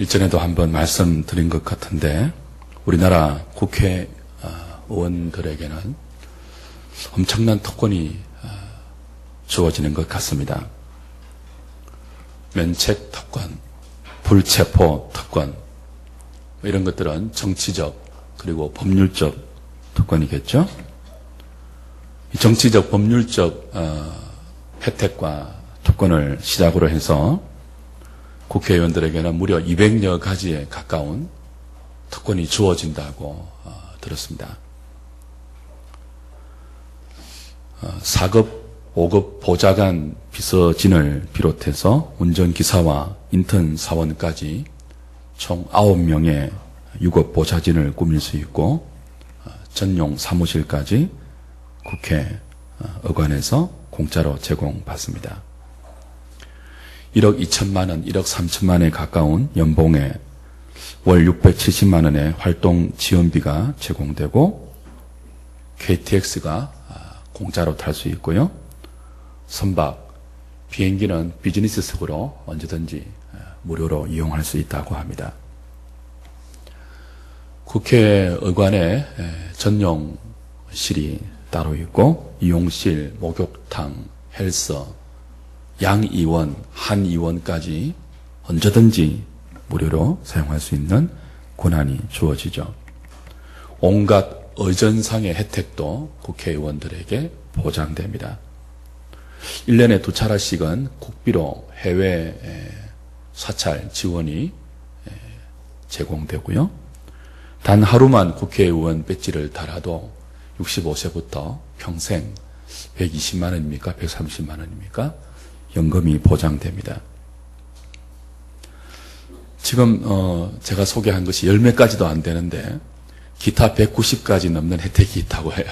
일전에도 한번 말씀드린 것 같은데 우리나라 국회의원들에게는 엄청난 특권이 주어지는 것 같습니다. 면책 특권, 불체포 특권 이런 것들은 정치적 그리고 법률적 특권이겠죠. 이 정치적 법률적 혜택과 특권을 시작으로 해서 국회의원들에게는 무려 200여 가지에 가까운 특권이 주어진다고 들었습니다. 4급, 5급 보좌관 비서진을 비롯해서 운전기사와 인턴 사원까지 총 9명의 유급 보좌진을 꾸밀 수 있고 전용 사무실까지 국회의관에서 공짜로 제공받습니다. 1억 2천만 원, 1억 3천만 원에 가까운 연봉에 월 670만 원의 활동 지원비가 제공되고 KTX가 공짜로 탈 수 있고요. 선박, 비행기는 비즈니스석으로 언제든지 무료로 이용할 수 있다고 합니다. 국회의관에 전용실이 따로 있고 이용실, 목욕탕, 헬스, 양의원, 한의원까지 언제든지 무료로 사용할 수 있는 권한이 주어지죠. 온갖 의전상의 혜택도 국회의원들에게 보장됩니다. 1년에 2차례씩은 국비로 해외 사찰 지원이 제공되고요. 단 하루만 국회의원 배지를 달아도 65세부터 평생 120만 원입니까? 130만 원입니까? 연금이 보장됩니다. 지금 제가 소개한 것이 10몇 가지도 안 되는데 기타 190가지 넘는 혜택이 있다고 해요.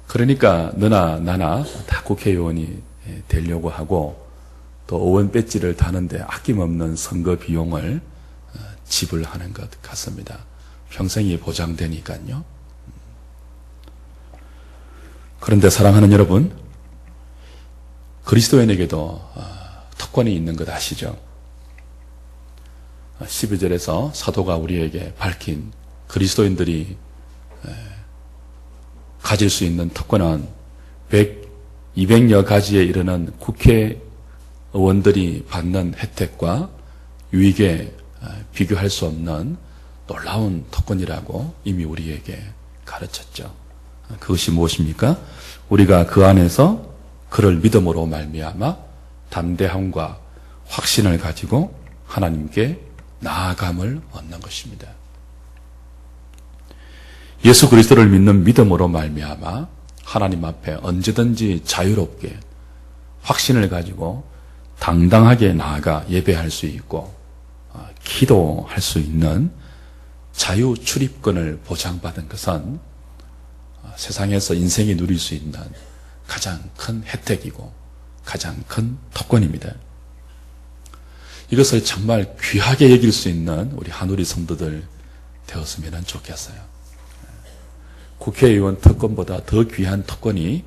그러니까 너나 나나 다 국회의원이 되려고 하고 또 의원 배지를 다는데 아낌없는 선거 비용을 지불하는 것 같습니다. 평생이 보장되니까요. 그런데 사랑하는 여러분, 그리스도인에게도 특권이 있는 것 아시죠? 12절에서 사도가 우리에게 밝힌 그리스도인들이 가질 수 있는 특권은 200여 가지에 이르는 국회의원들이 받는 혜택과 유익에 비교할 수 없는 놀라운 특권이라고 이미 우리에게 가르쳤죠. 그것이 무엇입니까? 우리가 그 안에서 그를 믿음으로 말미암아 담대함과 확신을 가지고 하나님께 나아감을 얻는 것입니다. 예수 그리스도를 믿는 믿음으로 말미암아 하나님 앞에 언제든지 자유롭게 확신을 가지고 당당하게 나아가 예배할 수 있고 기도할 수 있는 자유 출입권을 보장받은 것은 세상에서 인생이 누릴 수 있는 가장 큰 혜택이고 가장 큰 특권입니다. 이것을 정말 귀하게 여길 수 있는 우리 한우리 성도들 되었으면 좋겠어요. 국회의원 특권보다 더 귀한 특권이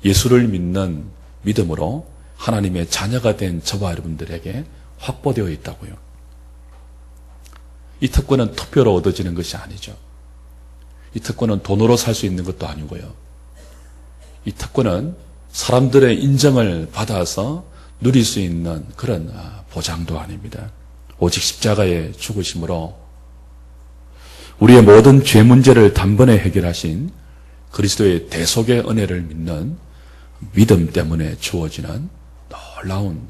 예수를 믿는 믿음으로 하나님의 자녀가 된 저와 여러분들에게 확보되어 있다고요. 이 특권은 투표로 얻어지는 것이 아니죠. 이 특권은 돈으로 살 수 있는 것도 아니고요. 이 특권은 사람들의 인정을 받아서 누릴 수 있는 그런 보장도 아닙니다. 오직 십자가의 죽으심으로 우리의 모든 죄 문제를 단번에 해결하신 그리스도의 대속의 은혜를 믿는 믿음 때문에 주어지는 놀라운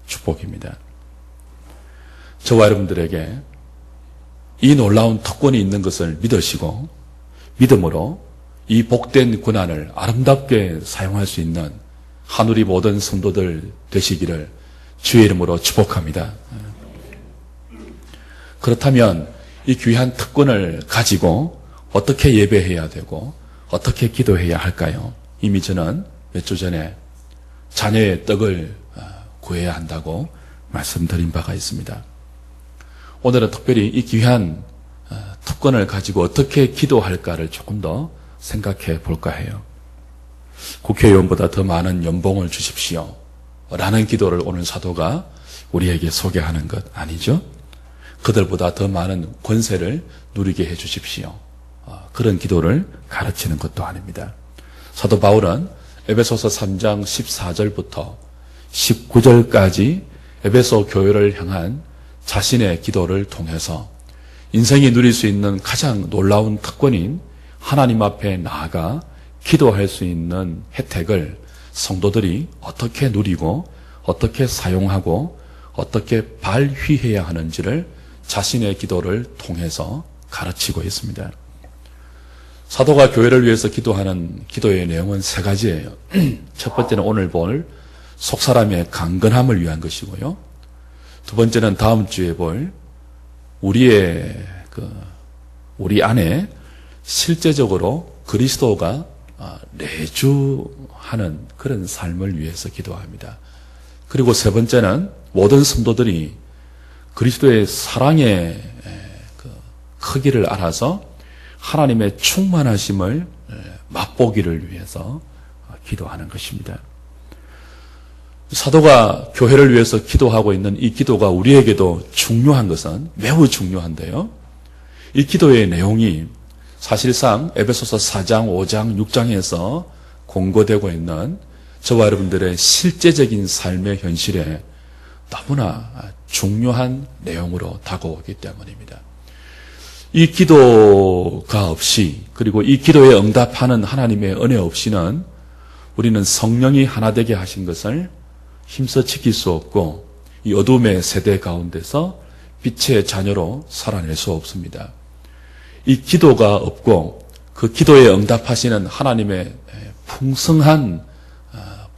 축복입니다. 저와 여러분들에게 이 놀라운 특권이 있는 것을 믿으시고 믿음으로 이 복된 고난을 아름답게 사용할 수 있는 하늘의 모든 성도들 되시기를 주의 이름으로 축복합니다. 그렇다면 이 귀한 특권을 가지고 어떻게 예배해야 되고 어떻게 기도해야 할까요? 이미 저는 몇 주 전에 자녀의 떡을 구해야 한다고 말씀드린 바가 있습니다. 오늘은 특별히 이 귀한 특권을 가지고 어떻게 기도할까를 조금 더 생각해 볼까 해요. 국회의원보다 더 많은 연봉을 주십시오 라는 기도를 오늘 사도가 우리에게 소개하는 것 아니죠? 그들보다 더 많은 권세를 누리게 해 주십시오. 그런 기도를 가르치는 것도 아닙니다. 사도 바울은 에베소서 3장 14절부터 19절까지 에베소 교회를 향한 자신의 기도를 통해서 인생이 누릴 수 있는 가장 놀라운 특권인 하나님 앞에 나아가 기도할 수 있는 혜택을 성도들이 어떻게 누리고 어떻게 사용하고 어떻게 발휘해야 하는지를 자신의 기도를 통해서 가르치고 있습니다. 사도가 교회를 위해서 기도하는 기도의 내용은 세 가지예요. 첫 번째는 오늘 볼 속사람의 강건함을 위한 것이고요. 두 번째는 다음 주에 볼 우리 안에 실제적으로 그리스도가 내주하는 그런 삶을 위해서 기도합니다. 그리고 세 번째는 모든 성도들이 그리스도의 사랑의 크기를 알아서 하나님의 충만하심을 맛보기를 위해서 기도하는 것입니다. 사도가 교회를 위해서 기도하고 있는 이 기도가 우리에게도 중요한 것은 매우 중요한데요. 이 기도의 내용이 사실상 에베소서 4장, 5장, 6장에서 공고되고 있는 저와 여러분들의 실제적인 삶의 현실에 너무나 중요한 내용으로 다가오기 때문입니다. 이 기도가 없이, 그리고 이 기도에 응답하는 하나님의 은혜 없이는 우리는 성령이 하나 되게 하신 것을 힘써 지킬 수 없고 이 어둠의 세대 가운데서 빛의 자녀로 살아낼 수 없습니다. 이 기도가 없고 그 기도에 응답하시는 하나님의 풍성한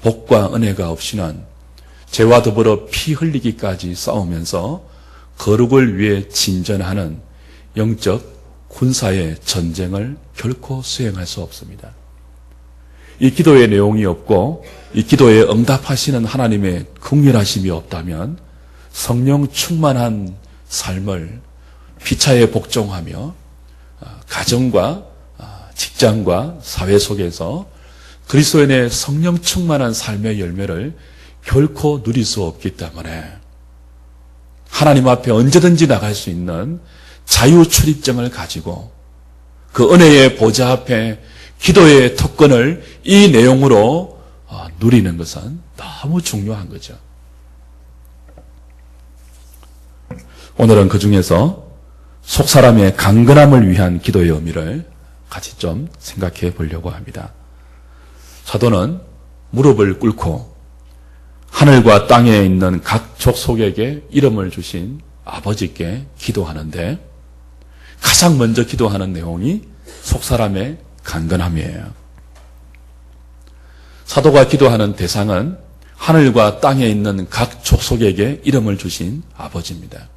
복과 은혜가 없이는 죄와 더불어 피 흘리기까지 싸우면서 거룩을 위해 진전하는 영적 군사의 전쟁을 결코 수행할 수 없습니다. 이 기도의 내용이 없고 이 기도에 응답하시는 하나님의 긍휼하심이 없다면 성령 충만한 삶을 피차에 복종하며 가정과 직장과 사회 속에서 그리스도인의 성령 충만한 삶의 열매를 결코 누릴 수 없기 때문에 하나님 앞에 언제든지 나갈 수 있는 자유 출입증을 가지고 그 은혜의 보좌 앞에 기도의 특권을 이 내용으로 누리는 것은 너무 중요한 거죠. 오늘은 그 중에서 속사람의 강건함을 위한 기도의 의미를 같이 좀 생각해 보려고 합니다. 사도는 무릎을 꿇고 하늘과 땅에 있는 각 족속에게 이름을 주신 아버지께 기도하는데 가장 먼저 기도하는 내용이 속사람의 강건함이에요. 사도가 기도하는 대상은 하늘과 땅에 있는 각 족속에게 이름을 주신 아버지입니다.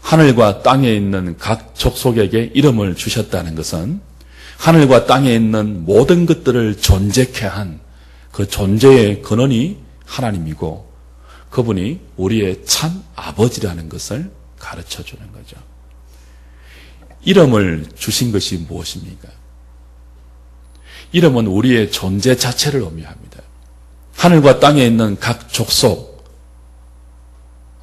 하늘과 땅에 있는 각 족속에게 이름을 주셨다는 것은 하늘과 땅에 있는 모든 것들을 존재케 한 그 존재의 근원이 하나님이고 그분이 우리의 참 아버지라는 것을 가르쳐 주는 거죠. 이름을 주신 것이 무엇입니까? 이름은 우리의 존재 자체를 의미합니다. 하늘과 땅에 있는 각 족속,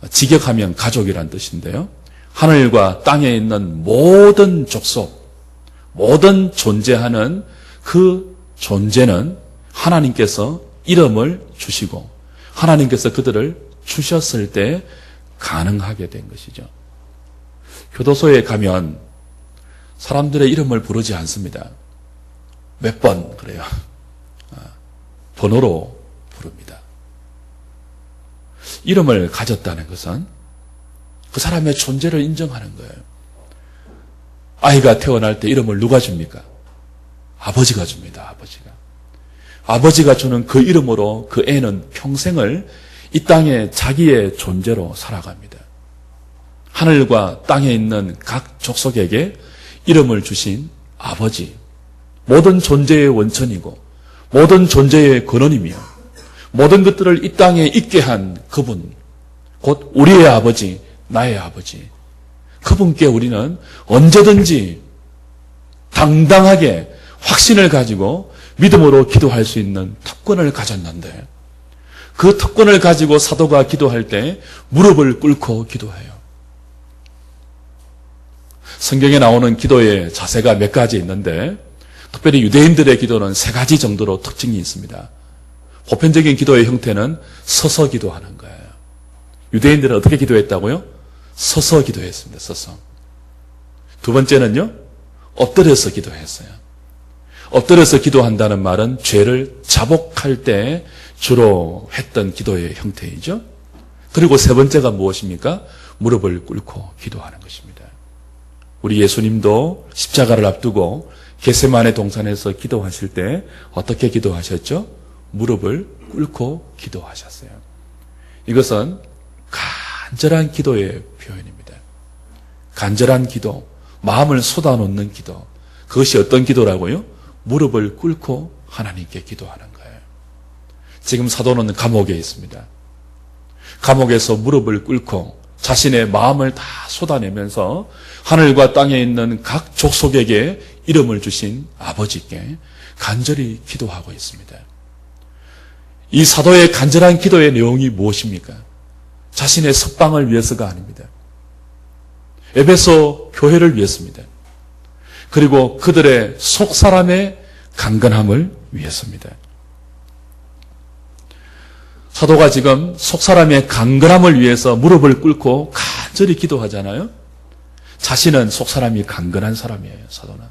직역하면 가족이란 뜻인데요. 하늘과 땅에 있는 모든 족속, 모든 존재하는 그 존재는 하나님께서 이름을 주시고 하나님께서 그들을 주셨을 때 가능하게 된 것이죠. 교도소에 가면 사람들의 이름을 부르지 않습니다. 몇 번 그래요. 번호로 부릅니다. 이름을 가졌다는 것은 그 사람의 존재를 인정하는 거예요. 아이가 태어날 때 이름을 누가 줍니까? 아버지가 줍니다. 아버지가 주는 그 이름으로 그 애는 평생을 이 땅에 자기의 존재로 살아갑니다. 하늘과 땅에 있는 각 족속에게 이름을 주신 아버지, 모든 존재의 원천이고 모든 존재의 근원이며 모든 것들을 이 땅에 있게 한 그분, 곧 우리의 아버지, 나의 아버지, 그분께 우리는 언제든지 당당하게 확신을 가지고 믿음으로 기도할 수 있는 특권을 가졌는데 그 특권을 가지고 사도가 기도할 때 무릎을 꿇고 기도해요. 성경에 나오는 기도의 자세가 몇 가지 있는데 특별히 유대인들의 기도는 세 가지 정도로 특징이 있습니다. 보편적인 기도의 형태는 서서 기도하는 거예요. 유대인들은 어떻게 기도했다고요? 서서 기도했습니다. 서서. 두 번째는요, 엎드려서 기도했어요. 엎드려서 기도한다는 말은 죄를 자복할 때 주로 했던 기도의 형태이죠. 그리고 세 번째가 무엇입니까? 무릎을 꿇고 기도하는 것입니다. 우리 예수님도 십자가를 앞두고 겟세마네 동산에서 기도하실 때 어떻게 기도하셨죠? 무릎을 꿇고 기도하셨어요. 이것은 간절한 기도의 표현입니다. 간절한 기도, 마음을 쏟아놓는 기도. 그것이 어떤 기도라고요? 무릎을 꿇고 하나님께 기도하는 거예요. 지금 사도는 감옥에 있습니다. 감옥에서 무릎을 꿇고 자신의 마음을 다 쏟아내면서 하늘과 땅에 있는 각 족속에게 이름을 주신 아버지께 간절히 기도하고 있습니다. 이 사도의 간절한 기도의 내용이 무엇입니까? 자신의 석방을 위해서가 아닙니다. 에베소 교회를 위해서입니다. 그리고 그들의 속사람의 강건함을 위해서입니다. 사도가 지금 속사람의 강건함을 위해서 무릎을 꿇고 간절히 기도하잖아요. 자신은 속사람이 강건한 사람이에요. 사도는.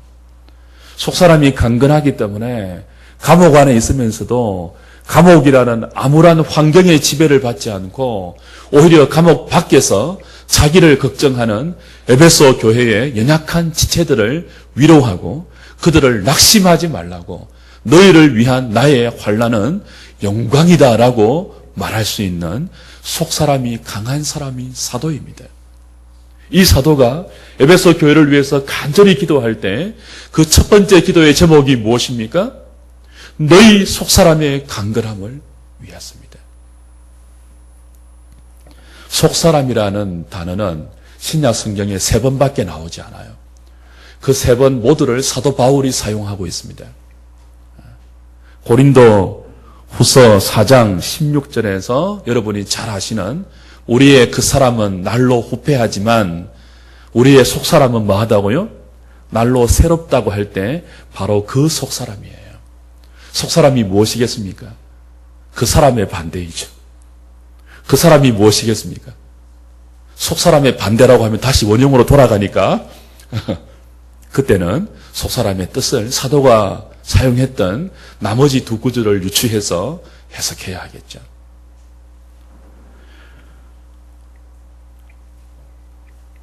속사람이 강건하기 때문에 감옥 안에 있으면서도 감옥이라는 암울한 환경의 지배를 받지 않고 오히려 감옥 밖에서 자기를 걱정하는 에베소 교회의 연약한 지체들을 위로하고 그들을 낙심하지 말라고, 너희를 위한 나의 환난은 영광이다라고 말할 수 있는 속사람이 강한 사람이 사도입니다. 이 사도가 에베소 교회를 위해서 간절히 기도할 때 그 첫 번째 기도의 제목이 무엇입니까? 너희 속사람의 강건함을 위하였습니다. 속사람이라는 단어는 신약 성경에 3번밖에 나오지 않아요. 그 3번 모두를 사도 바울이 사용하고 있습니다. 고린도 후서 4장 16절에서 여러분이 잘 아시는 우리의 그 사람은 날로 후패하지만 우리의 속사람은 뭐하다고요? 날로 새롭다고 할 때 바로 그 속사람이에요. 속사람이 무엇이겠습니까? 그 사람의 반대이죠. 그 사람이 무엇이겠습니까? 속사람의 반대라고 하면 다시 원형으로 돌아가니까 그때는 속사람의 뜻을 사도가 사용했던 나머지 두 구절을 유추해서 해석해야 하겠죠.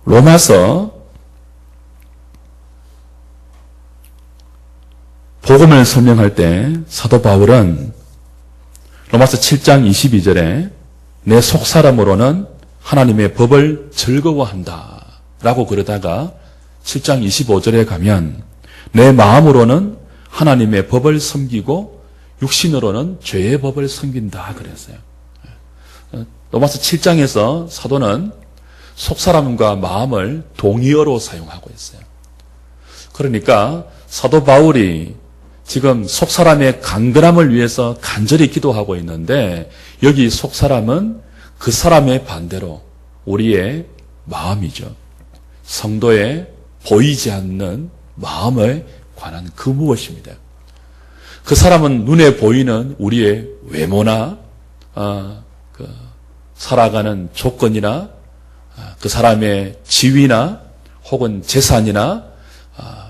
로마서 복음을 설명할 때 사도 바울은 로마서 7장 22절에 내 속사람으로는 하나님의 법을 즐거워한다 라고 그러다가 7장 25절에 가면 내 마음으로는 하나님의 법을 섬기고 육신으로는 죄의 법을 섬긴다 그랬어요. 로마서 7장에서 사도는 속사람과 마음을 동의어로 사용하고 있어요. 그러니까 사도 바울이 지금 속사람의 강건함을 위해서 간절히 기도하고 있는데 여기 속사람은 그 사람의 반대로 우리의 마음이죠. 성도의 보이지 않는 마음에 관한 그 무엇입니다. 그 사람은 눈에 보이는 우리의 외모나 살아가는 조건이나 그 사람의 지위나 혹은 재산이나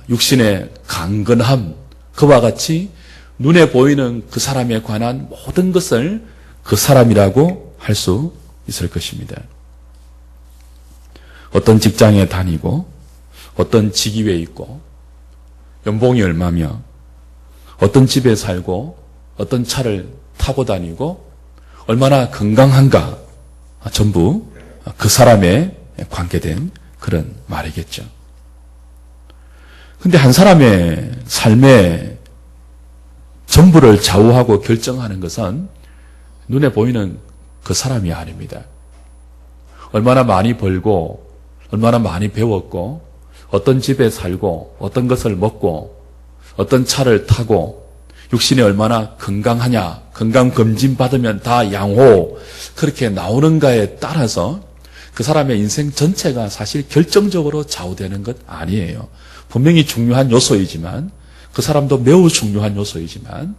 육신의 강건함, 그와 같이 눈에 보이는 그 사람에 관한 모든 것을 그 사람이라고 할 수 있을 것입니다. 어떤 직장에 다니고 어떤 직위에 있고 연봉이 얼마며 어떤 집에 살고 어떤 차를 타고 다니고 얼마나 건강한가, 전부 그 사람에 관계된 그런 말이겠죠. 근데 한 사람의 삶의 전부를 좌우하고 결정하는 것은 눈에 보이는 그 사람이 아닙니다. 얼마나 많이 벌고 얼마나 많이 배웠고 어떤 집에 살고 어떤 것을 먹고 어떤 차를 타고 육신이 얼마나 건강하냐, 건강검진 받으면 다 양호, 그렇게 나오는가에 따라서 그 사람의 인생 전체가 사실 결정적으로 좌우되는 것 아니에요. 분명히 중요한 요소이지만, 그 사람도 매우 중요한 요소이지만,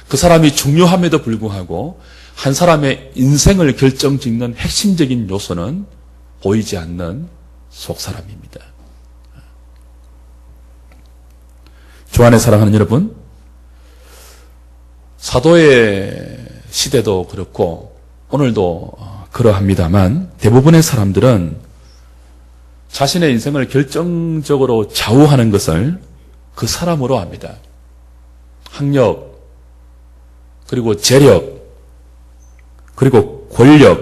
그 사람이 중요함에도 불구하고 한 사람의 인생을 결정짓는 핵심적인 요소는 보이지 않는 속사람입니다. 주 안에 사랑하는 여러분, 사도의 시대도 그렇고 오늘도 그러합니다만 대부분의 사람들은 자신의 인생을 결정적으로 좌우하는 것을 그 사람으로 압니다. 학력, 그리고 재력, 그리고 권력,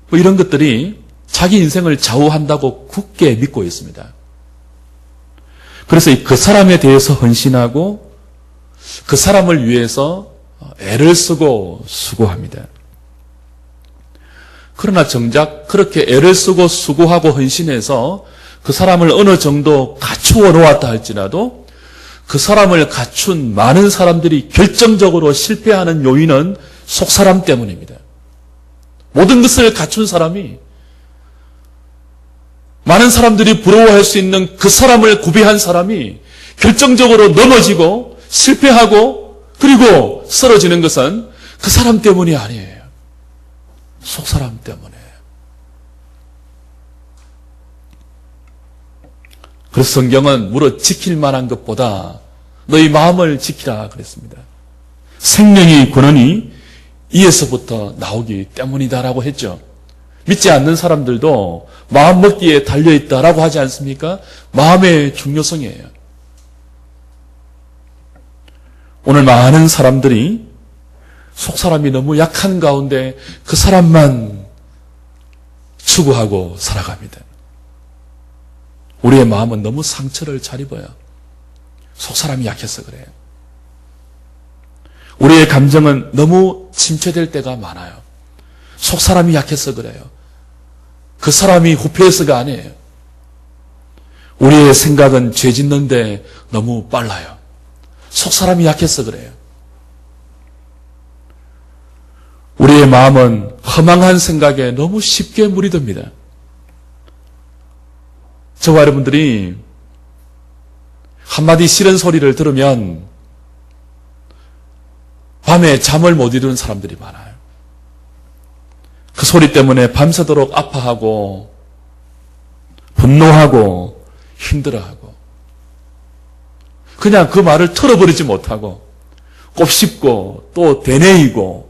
뭐 이런 것들이 자기 인생을 좌우한다고 굳게 믿고 있습니다. 그래서 그 사람에 대해서 헌신하고 그 사람을 위해서 애를 쓰고 수고합니다. 그러나 정작 그렇게 애를 쓰고 수고하고 헌신해서 그 사람을 어느 정도 갖추어 놓았다 할지라도 그 사람을 갖춘 많은 사람들이 결정적으로 실패하는 요인은 속사람 때문입니다. 모든 것을 갖춘 사람이 많은 사람들이 부러워할 수 있는 그 사람을 구비한 사람이 결정적으로 넘어지고 실패하고 그리고 쓰러지는 것은 그 사람 때문이 아니에요. 속사람 때문에. 그래서 성경은 무릇 지킬 만한 것보다 너희 마음을 지키라 그랬습니다. 생명의 근원이 이에서부터 나오기 때문이다라고 했죠. 믿지 않는 사람들도 마음 먹기에 달려있다라고 하지 않습니까? 마음의 중요성이에요. 오늘 많은 사람들이 속사람이 너무 약한 가운데 그 사람만 추구하고 살아갑니다. 우리의 마음은 너무 상처를 잘 입어요. 속사람이 약해서 그래요. 우리의 감정은 너무 침체될 때가 많아요. 속사람이 약해서 그래요. 그 사람이 후패해서가 아니에요. 우리의 생각은 죄 짓는데 너무 빨라요. 속사람이 약해서 그래요. 우리의 마음은 허망한 생각에 너무 쉽게 물이 듭니다. 저와 여러분들이 한마디 싫은 소리를 들으면 밤에 잠을 못 이루는 사람들이 많아요. 그 소리 때문에 밤새도록 아파하고 분노하고 힘들어하고 그냥 그 말을 털어버리지 못하고 곱씹고 또 되뇌이고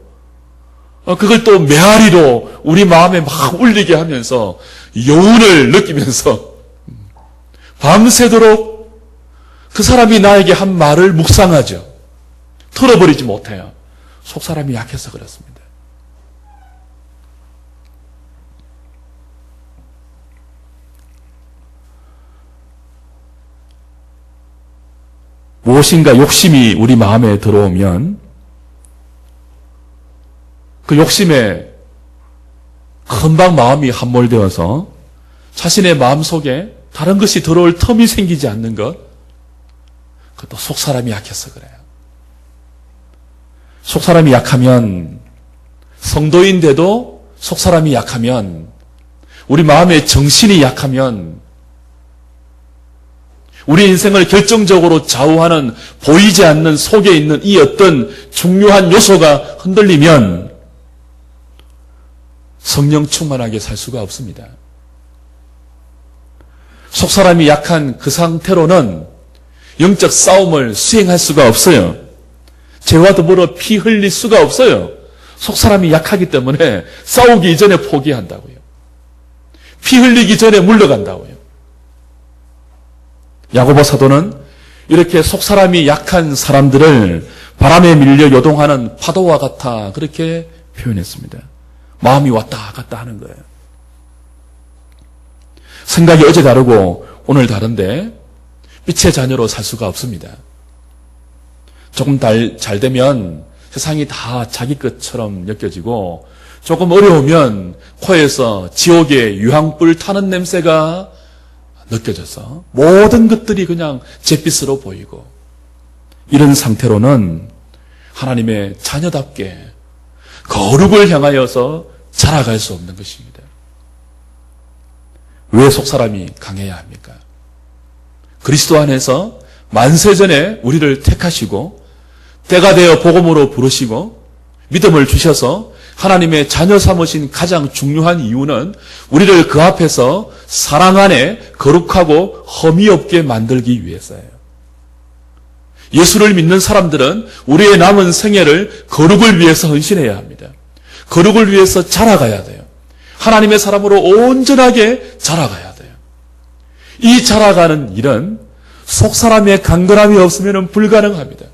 그걸 또 메아리로 우리 마음에 막 울리게 하면서 여운을 느끼면서 밤새도록 그 사람이 나에게 한 말을 묵상하죠. 털어버리지 못해요. 속사람이 약해서 그렇습니다. 무엇인가 욕심이 우리 마음에 들어오면 그 욕심에 금방 마음이 함몰되어서 자신의 마음속에 다른 것이 들어올 틈이 생기지 않는 것, 그것도 속사람이 약해서 그래요. 속사람이 약하면, 성도인데도 속사람이 약하면, 우리 마음의 정신이 약하면, 우리 인생을 결정적으로 좌우하는 보이지 않는 속에 있는 이 어떤 중요한 요소가 흔들리면 성령 충만하게 살 수가 없습니다. 속사람이 약한 그 상태로는 영적 싸움을 수행할 수가 없어요. 죄와 더불어 피 흘릴 수가 없어요. 속사람이 약하기 때문에 싸우기 이전에 포기한다고요. 피 흘리기 전에 물러간다고요. 야고보 사도는 이렇게 속사람이 약한 사람들을 바람에 밀려 요동하는 파도와 같아 그렇게 표현했습니다. 마음이 왔다 갔다 하는 거예요. 생각이 어제 다르고 오늘 다른데 빛의 자녀로 살 수가 없습니다. 조금 잘 되면 세상이 다 자기 것처럼 느껴지고 조금 어려우면 코에서 지옥의 유황불 타는 냄새가 느껴져서 모든 것들이 그냥 잿빛으로 보이고 이런 상태로는 하나님의 자녀답게 거룩을 향하여서 자라갈 수 없는 것입니다. 왜 속사람이 강해야 합니까? 그리스도 안에서 만세전에 우리를 택하시고 때가 되어 복음으로 부르시고 믿음을 주셔서 하나님의 자녀 삼으신 가장 중요한 이유는 우리를 그 앞에서 사랑 안에 거룩하고 흠이 없게 만들기 위해서예요. 예수를 믿는 사람들은 우리의 남은 생애를 거룩을 위해서 헌신해야 합니다. 거룩을 위해서 자라가야 돼요. 하나님의 사람으로 온전하게 자라가야 돼요. 이 자라가는 일은 속사람의 강건함이 없으면 불가능합니다.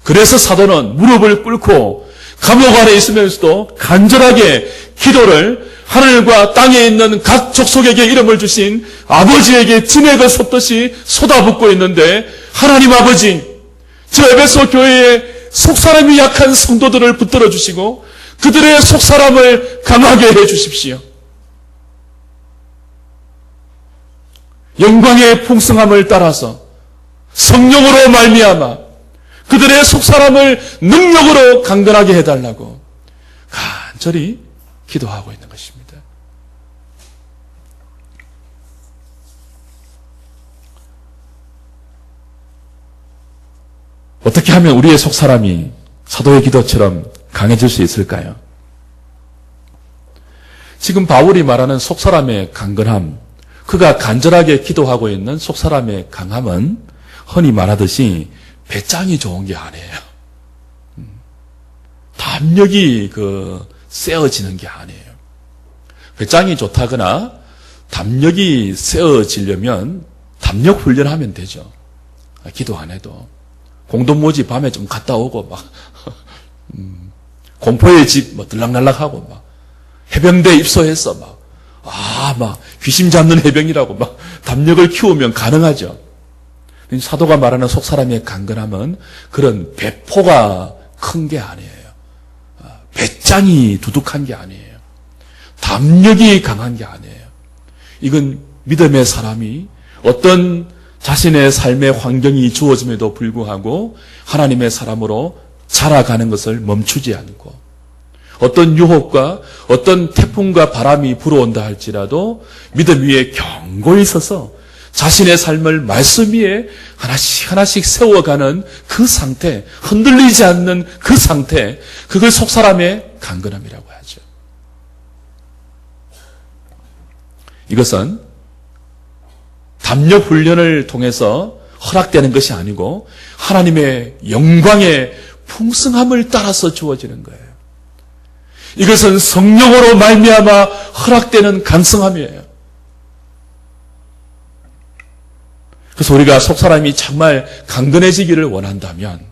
그래서 사도는 무릎을 꿇고 감옥 안에 있으면서도 간절하게 기도를 하늘과 땅에 있는 각 족속에게 이름을 주신 아버지에게 진액을 쏟듯이 쏟아붓고 있는데, 하나님 아버지, 저 에베소 교회에 속사람이 약한 성도들을 붙들어 주시고 그들의 속사람을 강하게 해 주십시오. 영광의 풍성함을 따라서 성령으로 말미암아 그들의 속사람을 능력으로 강건하게 해달라고 간절히 기도하고 있는 것입니다. 어떻게 하면 우리의 속사람이 사도의 기도처럼 강해질 수 있을까요? 지금 바울이 말하는 속사람의 강건함, 그가 간절하게 기도하고 있는 속사람의 강함은 흔히 말하듯이 배짱이 좋은 게 아니에요. 담력이 세어지는 게 아니에요. 배짱이 좋다거나 담력이 세어지려면 담력 훈련하면 되죠. 기도 안 해도. 공동모지 밤에 좀 갔다 오고 막 공포의 집 들락날락하고 막 해병대 입소해서 막 귀신 잡는 해병이라고 막 담력을 키우면 가능하죠. 사도가 말하는 속사람의 강건함은 그런 배포가 큰 게 아니에요. 배짱이 두둑한 게 아니에요. 담력이 강한 게 아니에요. 이건 믿음의 사람이 어떤 자신의 삶의 환경이 주어짐에도 불구하고 하나님의 사람으로 자라가는 것을 멈추지 않고, 어떤 유혹과 어떤 태풍과 바람이 불어온다 할지라도 믿음 위에 견고히 서서 자신의 삶을 말씀 위에 하나씩 하나씩 세워가는 그 상태, 흔들리지 않는 그 상태, 그걸 속사람의 강건함이라고 하죠. 이것은 담력 훈련을 통해서 허락되는 것이 아니고 하나님의 영광의 풍성함을 따라서 주어지는 거예요. 이것은 성령으로 말미암아 허락되는 강성함이에요. 그래서 우리가 속사람이 정말 강건해지기를 원한다면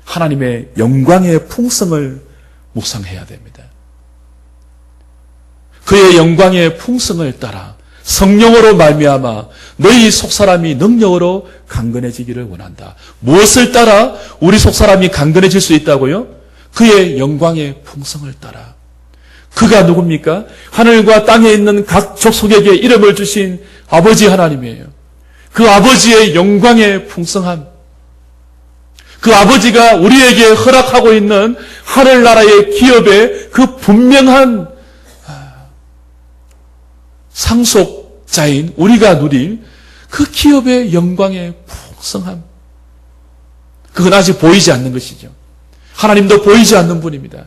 하나님의 영광의 풍성을 묵상해야 됩니다. 그의 영광의 풍성을 따라 성령으로 말미암아 너희 속사람이 능력으로 강건해지기를 원한다. 무엇을 따라 우리 속사람이 강건해질 수 있다고요? 그의 영광의 풍성을 따라. 그가 누굽니까? 하늘과 땅에 있는 각 족속에게 이름을 주신 아버지 하나님이에요. 그 아버지의 영광의 풍성함, 그 아버지가 우리에게 허락하고 있는 하늘나라의 기업의 그 분명한 상속자인 우리가 누릴 그 기업의 영광의 풍성함, 그건 아직 보이지 않는 것이죠. 하나님도 보이지 않는 분입니다.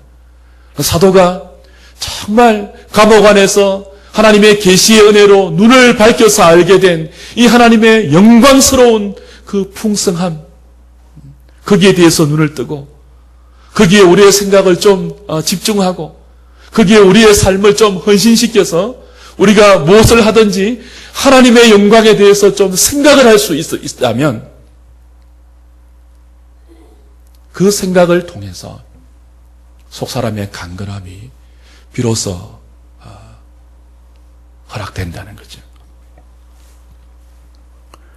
사도가 정말 감옥 안에서 하나님의 계시의 은혜로 눈을 밝혀서 알게 된 이 하나님의 영광스러운 그 풍성함, 거기에 대해서 눈을 뜨고 거기에 우리의 생각을 좀 집중하고 거기에 우리의 삶을 좀 헌신시켜서 우리가 무엇을 하든지 하나님의 영광에 대해서 좀 생각을 할 수 있다면 그 생각을 통해서 속사람의 강건함이 비로소 허락된다는 거죠.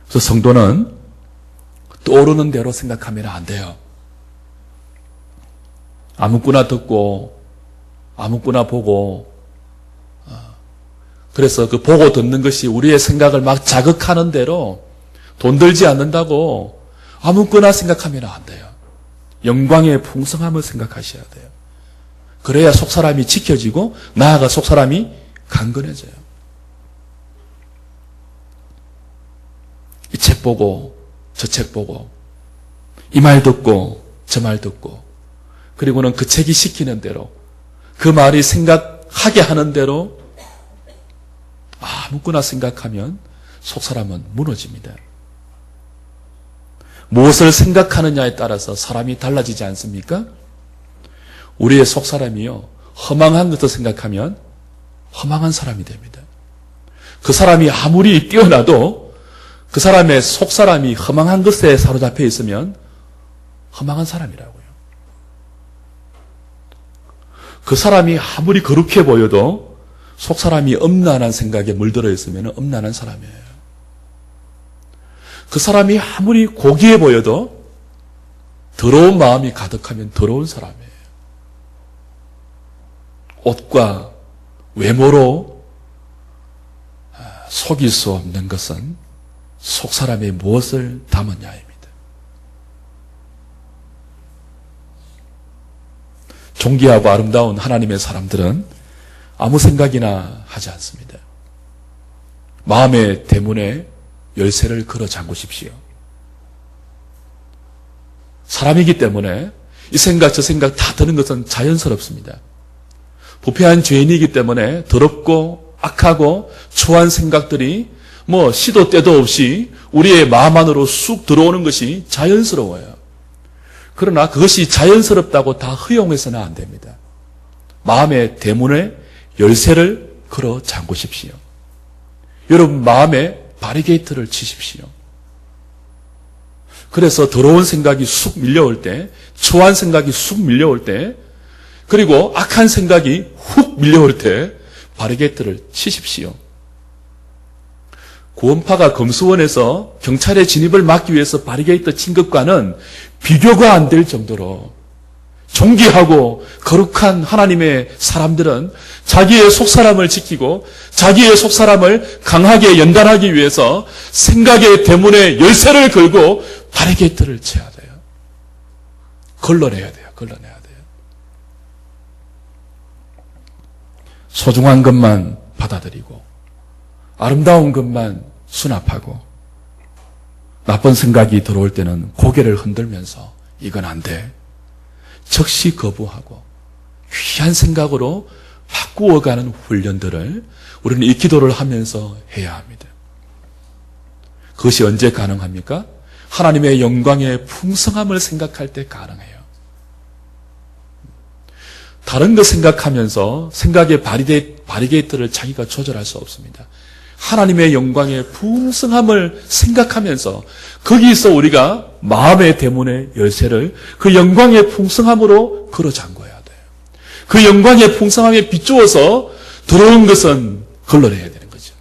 그래서 성도는 떠오르는 대로 생각하면 안 돼요. 아무거나 듣고 아무거나 보고, 그래서 그 보고 듣는 것이 우리의 생각을 막 자극하는 대로 돈 들지 않는다고 아무거나 생각하면 안 돼요. 영광의 풍성함을 생각하셔야 돼요. 그래야 속사람이 지켜지고 나아가 속사람이 강건해져요. 이 책 보고 저 책 보고 이 말 듣고 저 말 듣고 그리고는 그 책이 시키는 대로 그 말이 생각하게 하는 대로 아무거나 생각하면 속사람은 무너집니다. 무엇을 생각하느냐에 따라서 사람이 달라지지 않습니까? 우리의 속사람이요, 허망한 것을 생각하면 허망한 사람이 됩니다. 그 사람이 아무리 뛰어나도 그 사람의 속사람이 허망한 것에 사로잡혀 있으면 허망한 사람이라고요. 그 사람이 아무리 거룩해 보여도 속사람이 엄란한 생각에 물들어 있으면 엄란한 사람이에요. 그 사람이 아무리 고귀해 보여도 더러운 마음이 가득하면 더러운 사람이에요. 옷과 외모로 속일 수 없는 것은 속사람이 무엇을 담았냐입니다. 존귀하고 아름다운 하나님의 사람들은 아무 생각이나 하지 않습니다. 마음의 대문에 열쇠를 걸어 잠그십시오. 사람이기 때문에 이 생각 저 생각 다 드는 것은 자연스럽습니다. 부패한 죄인이기 때문에 더럽고 악하고 초한 생각들이 시도 때도 없이 우리의 마음 안으로 쑥 들어오는 것이 자연스러워요. 그러나 그것이 자연스럽다고 다 허용해서는 안 됩니다. 마음의 대문에 열쇠를 걸어 잠그십시오. 여러분 마음에 바리게이트를 치십시오. 그래서 더러운 생각이 쑥 밀려올 때, 초한 생각이 쑥 밀려올 때, 그리고 악한 생각이 훅 밀려올 때 바리게이트를 치십시오. 구원파가 검수원에서 경찰의 진입을 막기 위해서 바리게이트 친 것과는 비교가 안 될 정도로 존귀하고 거룩한 하나님의 사람들은 자기의 속사람을 지키고 자기의 속사람을 강하게 연단하기 위해서 생각의 대문에 열쇠를 걸고 바리게이트를 쳐야 돼요. 걸러내야 돼요. 걸러내야 돼요. 소중한 것만 받아들이고 아름다운 것만 수납하고 나쁜 생각이 들어올 때는 고개를 흔들면서 이건 안 돼. 즉시 거부하고 귀한 생각으로 바꾸어가는 훈련들을 우리는 이 기도를 하면서 해야 합니다. 그것이 언제 가능합니까? 하나님의 영광의 풍성함을 생각할 때 가능해요. 다른 거 생각하면서 생각의 바리게이트를 자기가 조절할 수 없습니다. 하나님의 영광의 풍성함을 생각하면서 거기서 우리가 마음의 대문의 열쇠를 그 영광의 풍성함으로 걸어 잠궈야 돼요. 그 영광의 풍성함에 비추어서 들어온 것은 걸러내야 되는 거죠.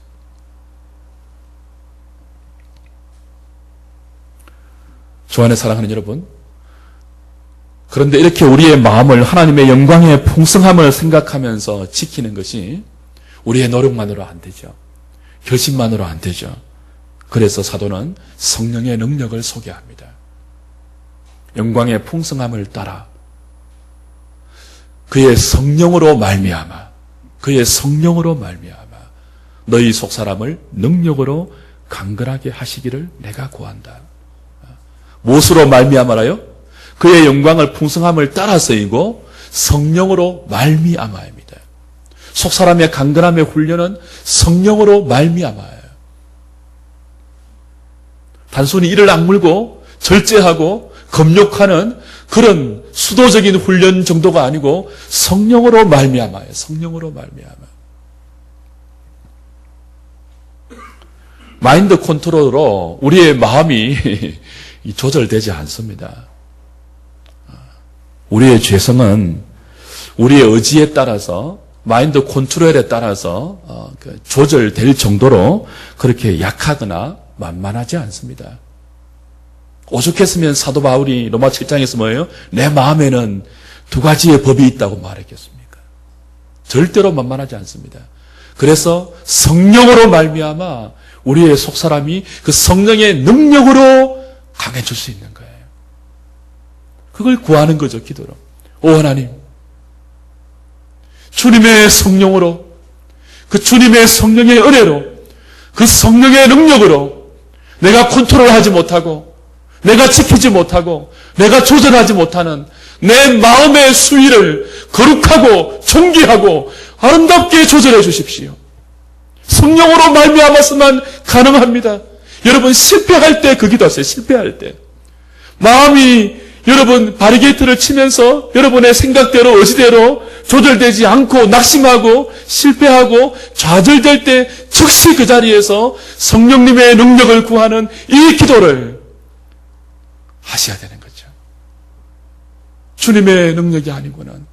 주 안에 사랑하는 여러분, 그런데 이렇게 우리의 마음을 하나님의 영광의 풍성함을 생각하면서 지키는 것이 우리의 노력만으로 안 되죠. 결심만으로 안 되죠. 그래서 사도는 성령의 능력을 소개합니다. 영광의 풍성함을 따라 그의 성령으로 말미암아 너희 속사람을 능력으로 강건하게 하시기를 내가 구한다. 무엇으로 말미암아라요? 그의 영광을 풍성함을 따라서이고 성령으로 말미암아입니다. 속사람의 강건함의 훈련은 성령으로 말미암아요. 단순히 이를 악물고 절제하고 검욕하는 그런 수도적인 훈련 정도가 아니고 성령으로 말미암아요. 성령으로 말미암아. 마인드 컨트롤로 우리의 마음이 조절되지 않습니다. 우리의 죄성은 우리의 의지에 따라서 마인드 컨트롤에 따라서 조절될 정도로 그렇게 약하거나 만만하지 않습니다. 오죽했으면 사도 바울이 로마 7장에서 뭐예요? 내 마음에는 두 가지의 법이 있다고 말했겠습니까? 절대로 만만하지 않습니다. 그래서 성령으로 말미암아 우리의 속사람이 그 성령의 능력으로 강해질 수 있는 거예요. 그걸 구하는 거죠, 기도로. 오 하나님, 주님의 성령으로, 그 주님의 성령의 은혜로, 그 성령의 능력으로 내가 컨트롤하지 못하고, 내가 지키지 못하고, 내가 조절하지 못하는 내 마음의 수위를 거룩하고 존귀하고 아름답게 조절해 주십시오. 성령으로 말미암아서만 가능합니다. 여러분 실패할 때 그 기도하세요. 실패할 때. 마음이 여러분 바리게이트를 치면서 여러분의 생각대로 의지대로 조절되지 않고 낙심하고 실패하고 좌절될 때 즉시 그 자리에서 성령님의 능력을 구하는 이 기도를 하셔야 되는 거죠. 주님의 능력이 아니고는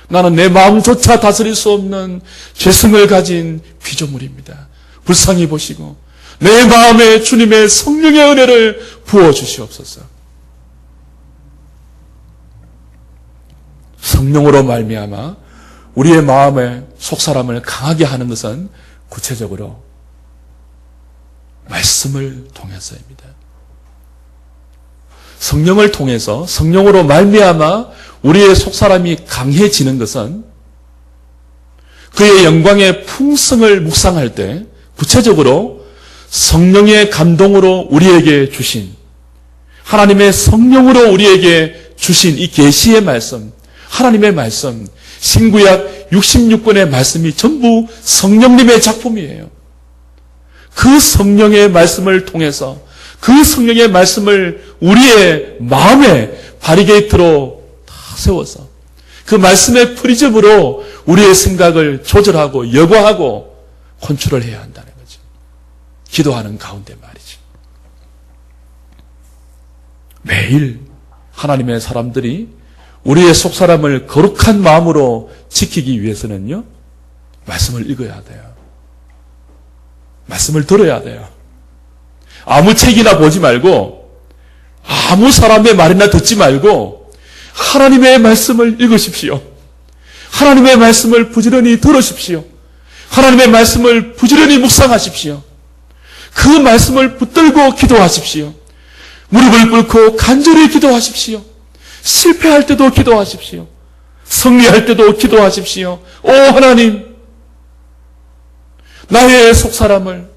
나는 내 마음조차 다스릴 수 없는 죄성을 가진 피조물입니다. 불쌍히 보시고 내 마음에 주님의 성령의 은혜를 부어주시옵소서. 성령으로 말미암아 우리의 마음의 속사람을 강하게 하는 것은 구체적으로 말씀을 통해서입니다. 성령을 통해서 성령으로 말미암아 우리의 속사람이 강해지는 것은 그의 영광의 풍성을 묵상할 때 구체적으로 성령의 감동으로 우리에게 주신 하나님의 성령으로 우리에게 주신 이 계시의 말씀, 하나님의 말씀, 신구약 66권의 말씀이 전부 성령님의 작품이에요. 그 성령의 말씀을 통해서 그 성령의 말씀을 우리의 마음에 바리게이트로 다 세워서 그 말씀의 프리즘으로 우리의 생각을 조절하고 여과하고 컨트롤 해야 한다는 거죠. 기도하는 가운데 말이죠. 매일 하나님의 사람들이 우리의 속사람을 거룩한 마음으로 지키기 위해서는요, 말씀을 읽어야 돼요. 말씀을 들어야 돼요. 아무 책이나 보지 말고 아무 사람의 말이나 듣지 말고 하나님의 말씀을 읽으십시오. 하나님의 말씀을 부지런히 들으십시오. 하나님의 말씀을 부지런히 묵상하십시오. 그 말씀을 붙들고 기도하십시오. 무릎을 꿇고 간절히 기도하십시오. 실패할 때도 기도하십시오. 승리할 때도 기도하십시오. 오 하나님, 나의 속사람을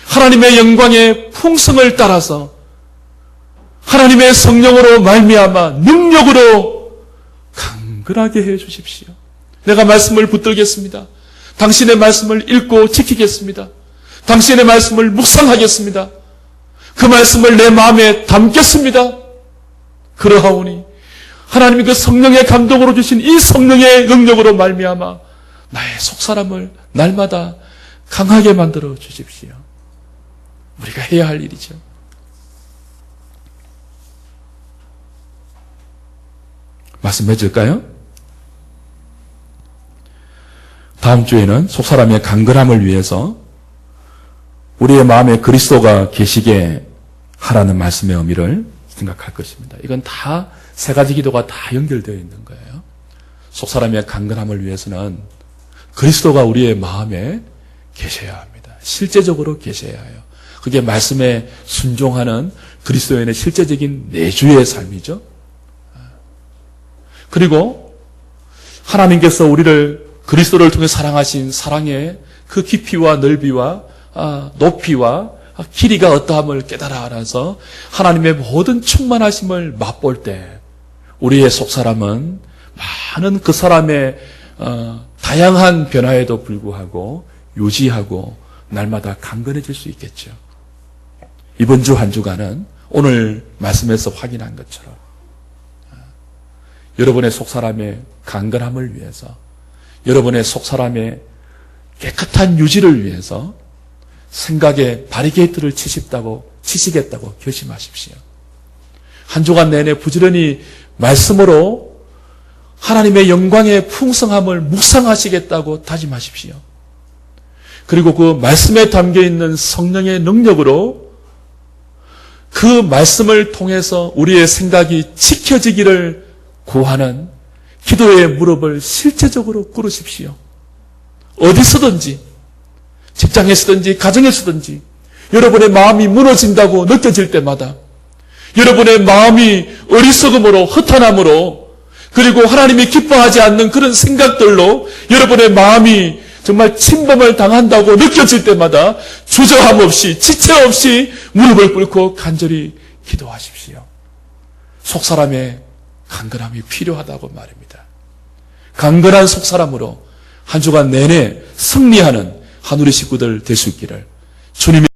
하나님의 영광의 풍성을 따라서 하나님의 성령으로 말미암아 능력으로 강건하게 해 주십시오. 내가 말씀을 붙들겠습니다. 당신의 말씀을 읽고 지키겠습니다. 당신의 말씀을 묵상하겠습니다. 그 말씀을 내 마음에 담겠습니다. 그러하오니 하나님이 그 성령의 감동으로 주신 이 성령의 능력으로 말미암아 나의 속사람을 날마다 강하게 만들어 주십시오. 우리가 해야 할 일이죠. 말씀해 줄까요? 다음 주에는 속사람의 강건함을 위해서 우리의 마음에 그리스도가 계시게 하라는 말씀의 의미를 생각할 것입니다. 이건 다 세 가지 기도가 다 연결되어 있는 거예요. 속사람의 강건함을 위해서는 그리스도가 우리의 마음에 계셔야 합니다. 실제적으로 계셔야 해요. 그게 말씀에 순종하는 그리스도인의 실제적인 내주의 삶이죠. 그리고 하나님께서 우리를 그리스도를 통해 사랑하신 사랑의 그 깊이와 넓이와 높이와 길이가 어떠함을 깨달아 알아서 하나님의 모든 충만하심을 맛볼 때 우리의 속사람은 많은 그 사람의 다양한 변화에도 불구하고 유지하고 날마다 강건해질 수 있겠죠. 이번 주 한 주간은 오늘 말씀에서 확인한 것처럼 여러분의 속사람의 강건함을 위해서 여러분의 속사람의 깨끗한 유지를 위해서 생각에 바리게이트를 치시겠다고 결심하십시오. 한 주간 내내 부지런히 말씀으로 하나님의 영광의 풍성함을 묵상하시겠다고 다짐하십시오. 그리고 그 말씀에 담겨있는 성령의 능력으로 그 말씀을 통해서 우리의 생각이 지켜지기를 구하는 기도의 무릎을 실제적으로 꿇으십시오. 어디서든지, 직장에서든지, 가정에서든지, 여러분의 마음이 무너진다고 느껴질 때마다, 여러분의 마음이 어리석음으로, 허탄함으로, 그리고 하나님이 기뻐하지 않는 그런 생각들로 여러분의 마음이 정말 침범을 당한다고 느껴질 때마다 주저함 없이, 지체 없이 무릎을 꿇고 간절히 기도하십시오. 속사람의 강건함이 필요하다고 말입니다. 강건한 속사람으로 한 주간 내내 승리하는 하누리 식구들 될 수 있기를 주님의